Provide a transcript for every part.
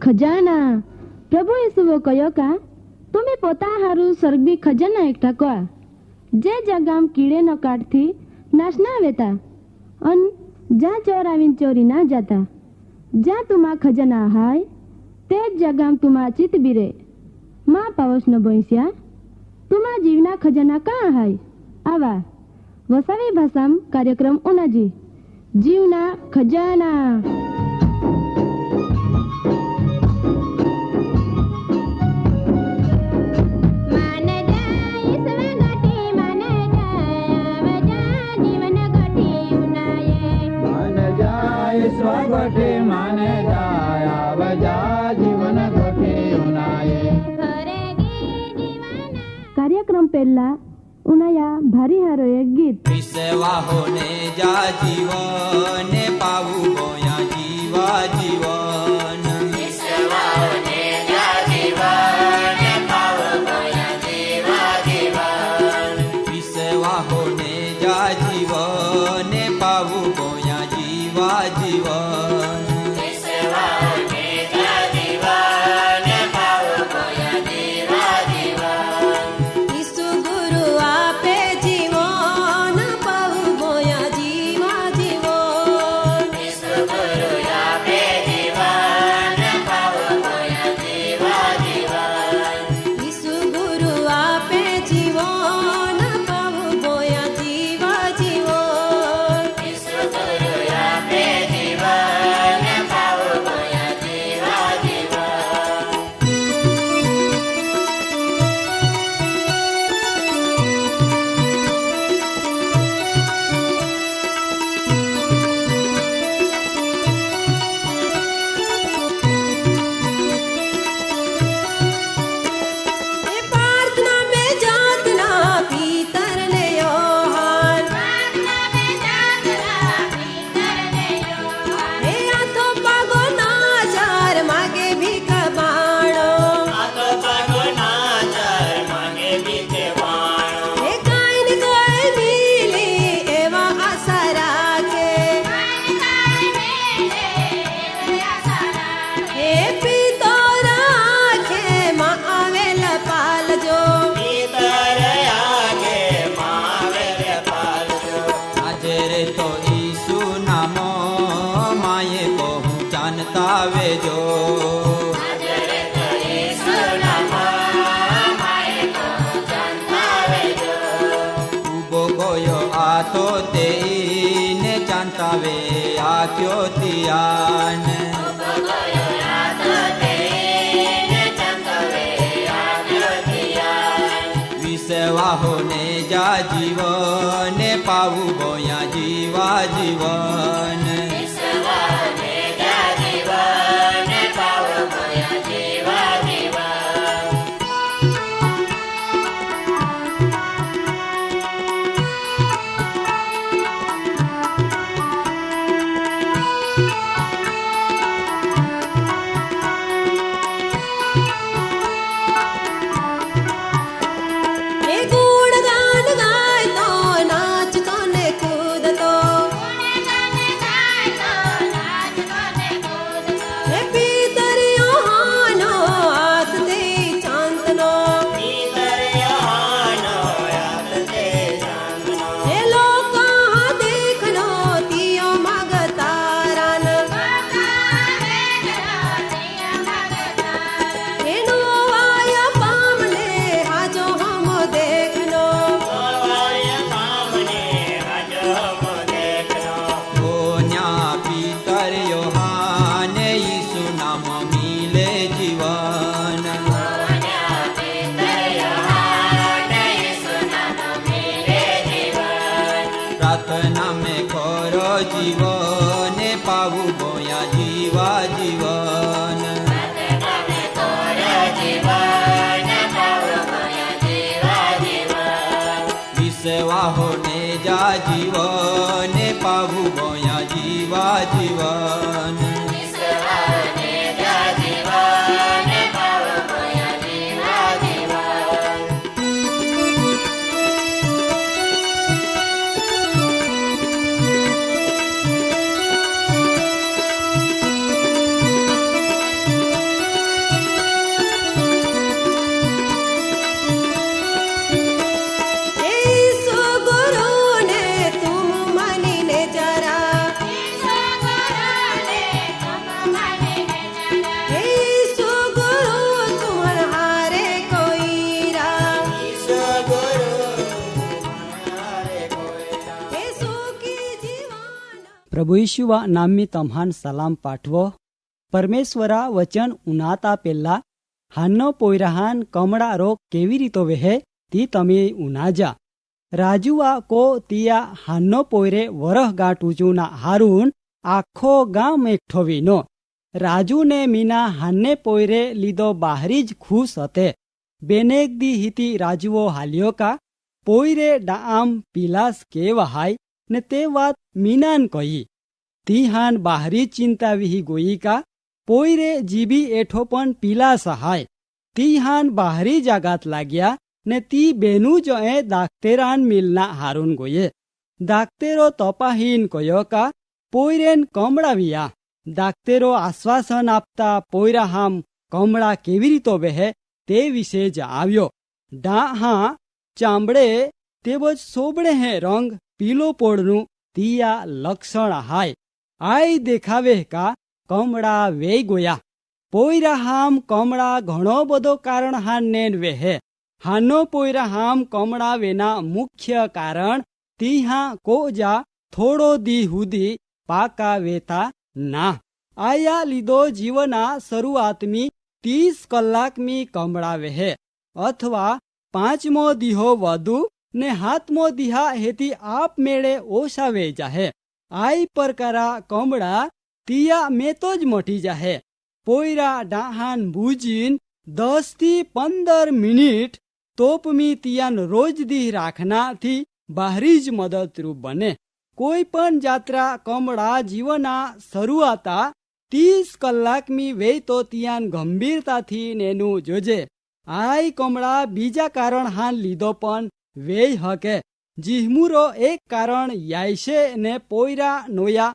खजाना प्रभु यीशुओ कयो का तुम्हें पोता हारू स्वर्गीय खजाना एकठा कोआ जे जगाम कीड़े न काटती नाश ना वेता अन जा चोर आवीन चोरी ना जाता जा तुमा खजाना हाय ते जगाम तुमा चित बीरे माँ पावस न बोईस्या तुमा जीवना खजाना कहाँ हाय आवा वसावी भाषाम कार्यक्रम उनाजी जीवना खजाना स्वगठे माने जाया बजा जीवन गठे उनाये कार्यक्रम पहला उनाया भारी हारो एक गीत विसेवा होने जा जीवन पाऊ बोया जीवा जीवन विसेवा होने जा जीवन पाऊ बोया जीवा जीवन विसेवा होने जा जीवन पाऊ बोया जीवा जीवन विसेवा होने जा जीवन पाऊ बोया जीवा जीवन ईसु गुरु आपे जीवन पाऊ बोया जीवा जीवन ईसु गुरु आपे जीवन पाऊ बोया जीवा जीवन ईसु गुरु आपे जीवन पाऊ बोया जीवा जीवन ईसु गुरु आपे जीवन पाऊ बोया जीवा जीवन ए प्रार्थना में जातना पीतर ने योहान प्रार्थना में जागरा भीतर ने योहान ए आथो पागो नाजार मागे भीख बाणो आतो पागो नाचर मागे बीते वाणो ए काइन कोई मिली एवा आशा राखे ए पीतो राखे माँ आवेल पाल जो भीतर आगे मावेले पालजो આજે રે તો ઈસુ નામો માએ બહુ જાણતા વેજો आजरे तो यीशु नामा माए को जानता वेजो ઉભો ગયો આ તો તેને જાણતા વે આ ક્યો તિયાન गोयो यातो तेने जानता वे आग्यो दिया વિસેવા હોને જા જીવન પાવું બોયા જીવા જીવન विश्वा ने जा जीवन पाओ गोया जीवा जीवन ए गुण गान गाय तो नाच तो ने कूद तो ए पीतर योहानो हाथ दे चांदनो भीतर यहानो याद ते जाननो ए लोका देखनो तियो मगतारन ए नो आया पामने हाजो हम देखनो वाय सामने आजो मो देखनो કોન્યા પિતર યોહાન ઈસુ નામ મિલે જીવન वन्या भीतर यहानो यीशु नाम मिले जीवन પ્રાર્થના મેં કરો જીવન પાવું બોયા જીવા જીવન तमे तोरो जीवन पाओ गोया जीवा जीवन વિસેવા હોને જા જીવન પાવું બોયા જીવા જીવન विश्वा ने जा जीवन पाओ गोया जीवा जीवन प्रभू यीशुवा नामनी तम्हान सलाम पाठवो। परमेश्वरा वचन उनाता पेला हानो पोयराहान कमड़ा रोग केवी रीतो वेहे ती तमे उनाजा। राजुआ को तिया हानो पोयरे वरह गांठ ऊंचूना हारून आखो गाम एकठो वीनो। राजू ने मीना हाने पोयरे लीधो बाहरी ज खुश हते। बेनेक दी हिती राजुओ हालियो का पोयरे डाआम पीलास के वहाय ने ते वात मीनान कही। ती हान बाहरी चिंता विही गोई का पोयरे जीबी एठो पण पीलास हाय। ती हान बाहरी जागात लाग्या ने ती बेनु जो ए दाक्तेरान मिलना हारून गोये। दाक्तेरो तोपाहीन कयो का पोयरेन कमड़ा विया। दाक्तेरो आश्वासन आपता पोयरा हाम कमड़ा केवी रीतो वेहे ते विषे ज આવ્યો। डाहा चांबड़े तेवज सोबड़े हैं रंग पीलो पोड़नु तिया लक्षण हाय। आई देखावे का कमड़ा वे गोया। पोयरा हाम कमड़ा घणो बधो कारण हान नेन वेहे। हानो पोयरा हाम कमड़ा वेना मुख्य कारण तीहा कोजा थोड़ो दी हुदी पाका वेता ना। आया लीधो जीवना शरूआतमी 30 कलाक मी कमड़ा वेहे अथवा 5मो दिहो वधु ने 7मो दिहा हेती आप मेळे ओछा वे जाहे। आई परकारा कमड़ा तिया में तो ज मोटी जाहे। पोयरा डाहान बूजीन 10 થી 15 मिनिट तोपमी तियान रोज दी राखना थी बाहरी ज मददरूप बने। कोई पण जात्रा कमड़ा जीवना शरूआता 30 कलाक मी वे तो तियान गंभीरता थी नेनु जोजे। आई कमड़ा बीजा कारण हान लीधो पण वे हके। जिहमुरो एक कारण यायशे ने पोयरा नोया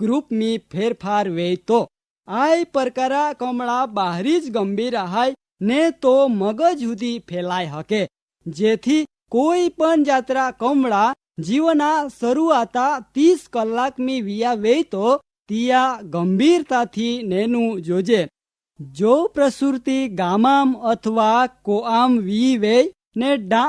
ग्रुप मी फेरफार वे तो। आई परकारा कमड़ा बाहरी ज गंभीर हाय ने तो मगज हुदी फैलाय हके। जेथी कोई पण जात्रा कमड़ा जीवना शरूआता 30 कलाक मी विया वे तो तिया गंभीरता थी नेनु जोजे। जो प्रसुरती गामाम अथवा कोआम वी वे ने डा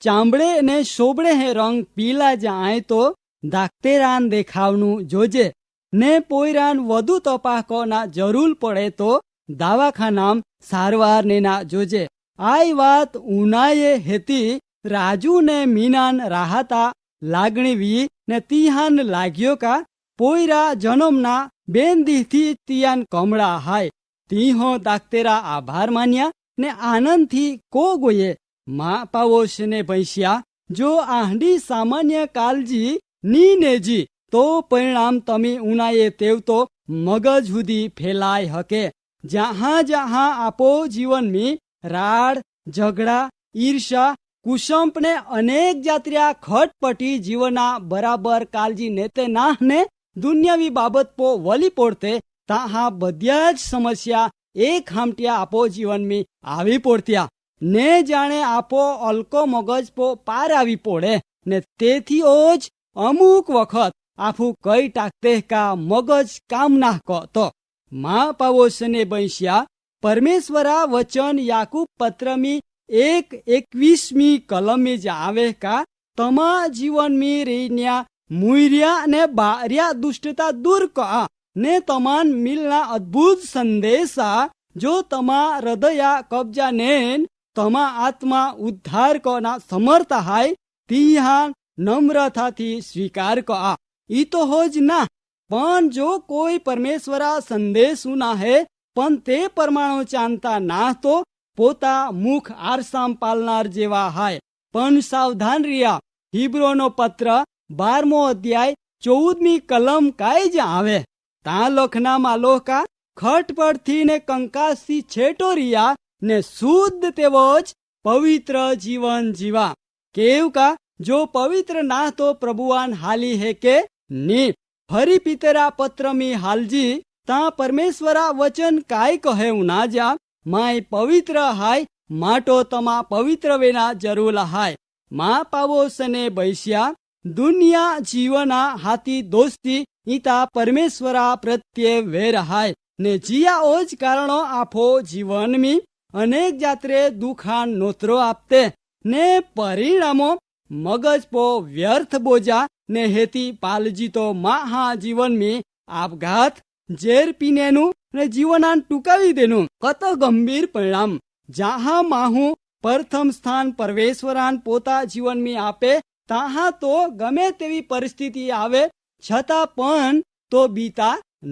चांबड़े ने सोबड़े है रंग पीला जाए तो दाक्तेरान देखावनु जोजे। ने पोयरान वधु तपाको ना जरूर पड़े तो दवाखानाम सारवार ने ना जोजे। आई वात उनाये हेती राजू ने मीनान राहता लागणी वी ने तीहान लाग्यो का पोयरा जनमना बेन दीथी तियान कमड़ा हाय। तीहो दाक्तेरा आभार मान्या ने आनंद थी को गोये। माँ पावोश ने भैंसिया जो आहडी सामान्य कालजी नी नेजी तो परिणाम तमी उनाये तेव तो मगज हुदी फैलाय हके। जहाँ जहाँ आपो जीवन में राड झगड़ा ईर्षा कुशंप ने अनेक जात्रिया खटपटी जीवना बराबर कालजी नेते नाह ने दुनियावी बाबत पो वली पोड़ते ताहा बध्या ज समस्या एक हामटिया आपो जीवन में आवी पोड़तिया ने जाने आपो अलको मगज पो पार आवी पोड़े ने तेथी ओज अमुक वखत आफू कई टाकते का मगज काम ना तो। माँ पावोश ने बैंसिया परमेश्वरा वचन याकूब पत्र में 1:21 कलम में जावे का तमा जीवन में रेन्या मुइरिया ने बारिया दुष्टता दूर का ने तमान मिलना अद्भुत संदेशा जो तमा हृदया कब्जा नेन तमा आत्मा उद्धार करना समर्थ हाय तिहा नम्रता थी स्वीकार का। ई तो होज ना पण जो कोई परमेश्वरा संदेश सुना है पण ते परमाणु चांता ना तो पोता मुख आरसाम पालनार जेवा हाय। पण सावधान रिया। हिब्रोनो पत्र 12मो अध्याय 14मी कलम काई ज आवे ता लखना मालो का खटपट थी ने कंकास थी छेटो रिया ने शुद्ध तेवज पवित्र जीवन जीवा। केव का जो पवित्र ना तो प्रभुवान हाली है के नी। फरी पितरा पत्र में हालजी ता परमेश्वरा वचन काय कहे उना जा माय पवित्र हाय माटो तमा पवित्र वेना जरूर हाय। माँ पावोसने बैस्या दुनिया जीवना हाथी दोस्ती इता परमेश्वरा प्रत्ये वेर हाय ने जिया ओज कारणो आपो जीवन में अनेक जात्रे दुखान नोतरो आपते ने परिणामो मगज पो व्यर्थ बोझा ने हेती पालजी तो महा जीवन में आपघात जेर पीनेनु ने जीवनान टूकावी देनु कत गंभीर परिणाम जहाँ माहू प्रथम स्थान परमेश्वरान पोता जीवन में आपे तहाँ तो गमे तेवी परिस्थिति आवे छता पण तो बीता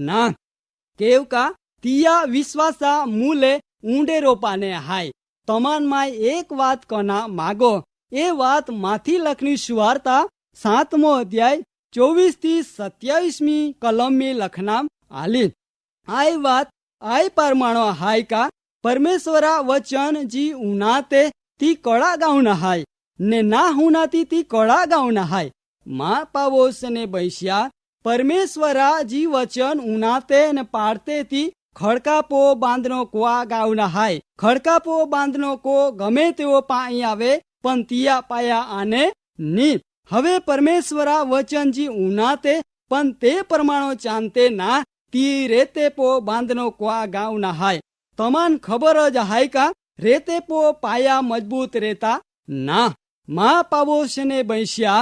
ना केव का तिया विश्वासा मूले ऊंडे रोपाने हाय तमान माय एक बात कहना मागो ए बात माथी लखनी सुवार्ता 7मो अध्याय 24-27 कलम में लखना आली आई बात आई परमाणु हाय का परमेश्वरा वचन जी उनाते ती कड़ा गाउन हाय ने ना हुनाती ती कड़ा गाउन हाय माँ पावोस ने बैश्या परमेश्वरा जी वचन उनाते ने पाड़ते ती खड़कापो बांधनो को गाउन हाय खड़कापो बांधनो को गमे तेवो पाई आवे पण तिया पाया आने नी हवे परमेश्वरा वचन जी उनाते पण ते परमाणु चांते ना ती रेते पो बांधनो को गाउन हाय तमान खबर ज हाय का रेते पो पाया मजबूत रेता ना माँ पावोश ने बैश्या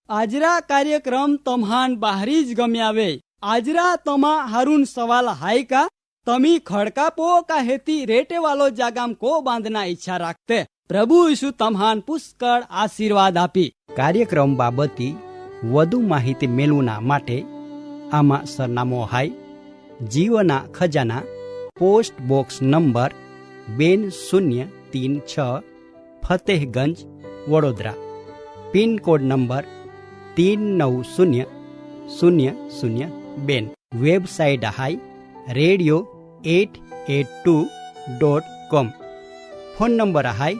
आजरा कार्यक्रम तम्हान बाहरी ज गम्यावे आजरा तमा हारून सवाल हाय का तमी खड़कापो का हेती रेटे वालो जागाम को बांधना इच्छा राखते प्रभु यीशु तम्हान पुष्कळ आशीर्वाद आपी कार्यक्रम बाबती વધુ માહિતી મેળવના માટે આમાં સરનામો હાય જીવના ખજાના post box number 2036 Fatehganj Vadodara pin code number 390002 website હાય radio882.com ફોન નંબર હાય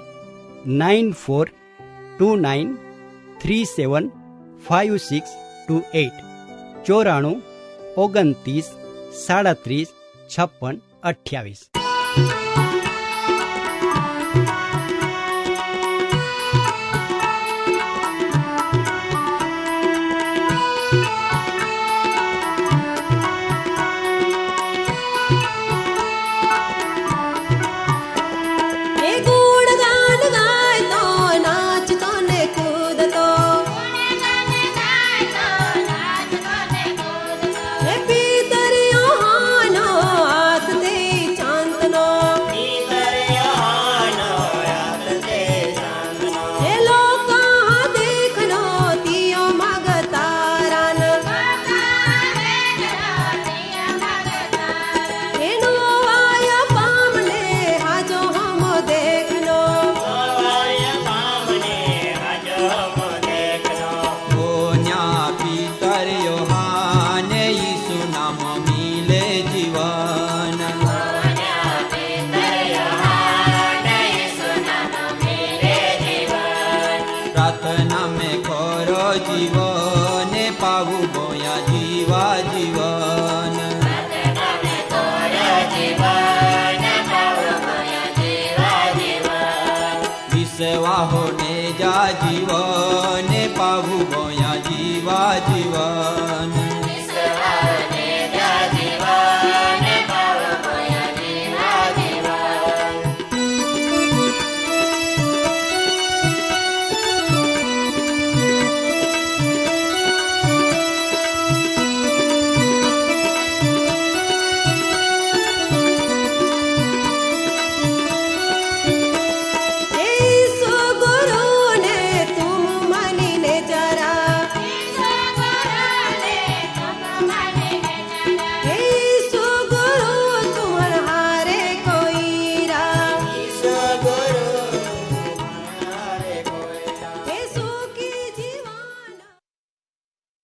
9429375628 94 29 37 56 28। प्रार्थना में करो जीवन पाऊ बोया जीवा जीवन विश्वा होने जा जीवन पाऊ बोया जीवा जीवन